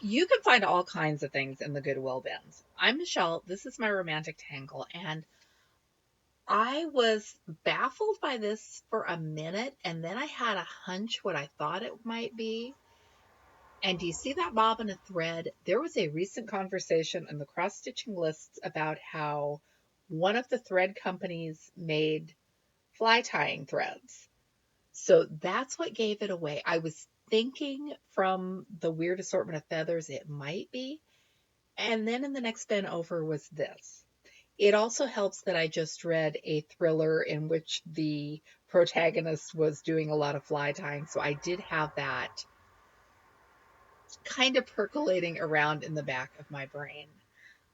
You can find all kinds of things in the Goodwill bins. I'm Michelle. This is my romantic tangle, and I was baffled by this for a minute, and then I had a hunch what I thought it might be. And do you see that bob in a thread? There was a recent conversation in the cross stitching lists about how one of the thread companies made fly tying threads. So that's what gave it away. I was thinking from the weird assortment of feathers it might be. And then in the next bin over was this. It also helps that I just read a thriller in which the protagonist was doing a lot of fly tying. So I did have that kind of percolating around in the back of my brain.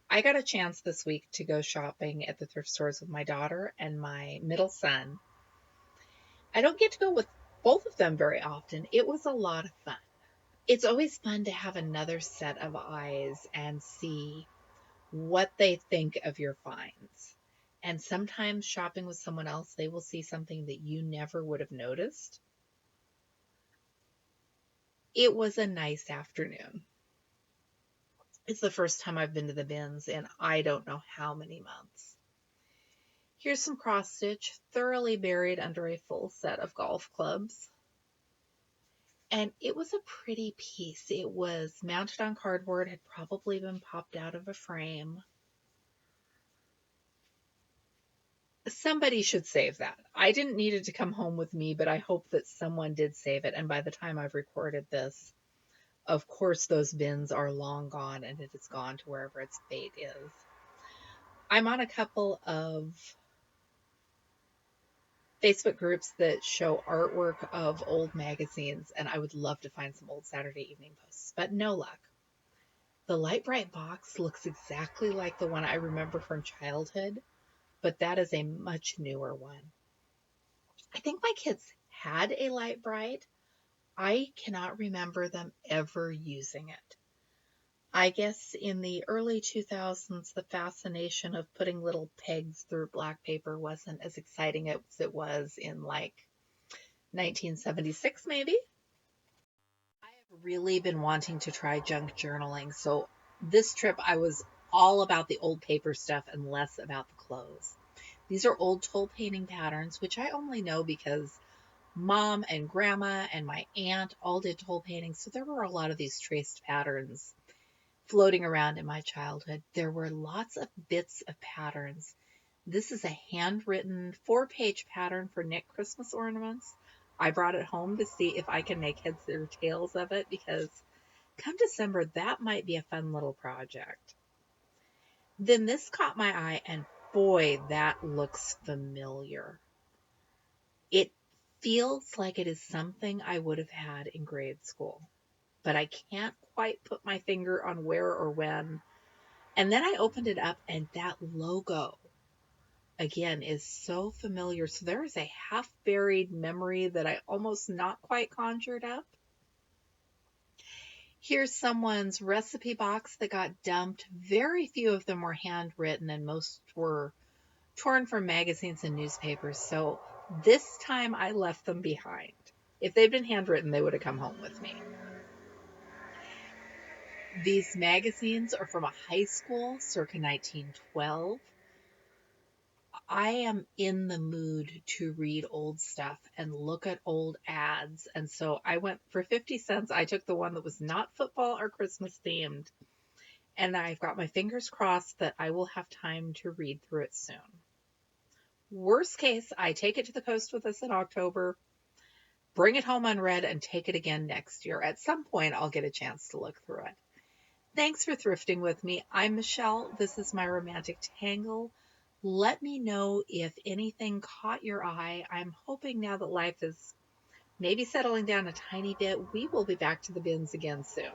I got a chance this week to go shopping at the thrift stores with my daughter and my middle son. I don't get to go with both of them very often. It was a lot of fun. It's always fun to have another set of eyes and see what they think of your finds. And sometimes shopping with someone else, they will see something that you never would have noticed. It was a nice afternoon. It's the first time I've been to the bins in I don't know how many months. Here's some cross stitch, thoroughly buried under a full set of golf clubs. And it was a pretty piece. It was mounted on cardboard, had probably been popped out of a frame. Somebody should save that. I didn't need it to come home with me, but I hope that someone did save it. And by the time I've recorded this, of course, those bins are long gone and it has gone to wherever its fate is. I'm on a couple of Facebook groups that show artwork of old magazines, and I would love to find some old Saturday evening posts, but no luck. The light bright box looks exactly like the one I remember from childhood, but that is a much newer one. I think my kids had a light bright. I cannot remember them ever using it. I guess in the early 2000s, the fascination of putting little pegs through black paper wasn't as exciting as it was in like 1976, maybe. I have really been wanting to try junk journaling. So this trip, I was all about the old paper stuff and less about the clothes. These are old tole painting patterns, which I only know because mom and grandma and my aunt all did tole paintings. So there were a lot of these traced patterns floating around in my childhood. There were lots of bits of patterns. This is a handwritten 4-page pattern for knit Christmas ornaments. I brought it home to see if I can make heads or tails of it because come December, that might be a fun little project. Then this caught my eye, and boy, that looks familiar. It feels like it is something I would have had in grade school, but I can't quite put my finger on where or when. And then I opened it up, and that logo again is so familiar. So there is a half buried memory that I almost not quite conjured up. Here's someone's recipe box that got dumped. Very few of them were handwritten, and most were torn from magazines and newspapers. So this time I left them behind. If they'd been handwritten, they would have come home with me. These magazines are from a high school circa 1912. I am in the mood to read old stuff and look at old ads. And so I went for 50 cents. I took the one that was not football or Christmas themed. And I've got my fingers crossed that I will have time to read through it soon. Worst case, I take it to the coast with us in October, bring it home unread, and take it again next year. At some point, I'll get a chance to look through it. Thanks for thrifting with me. I'm Michelle. This is my romantic tangle. Let me know if anything caught your eye. I'm hoping now that life is maybe settling down a tiny bit, we will be back to the bins again soon.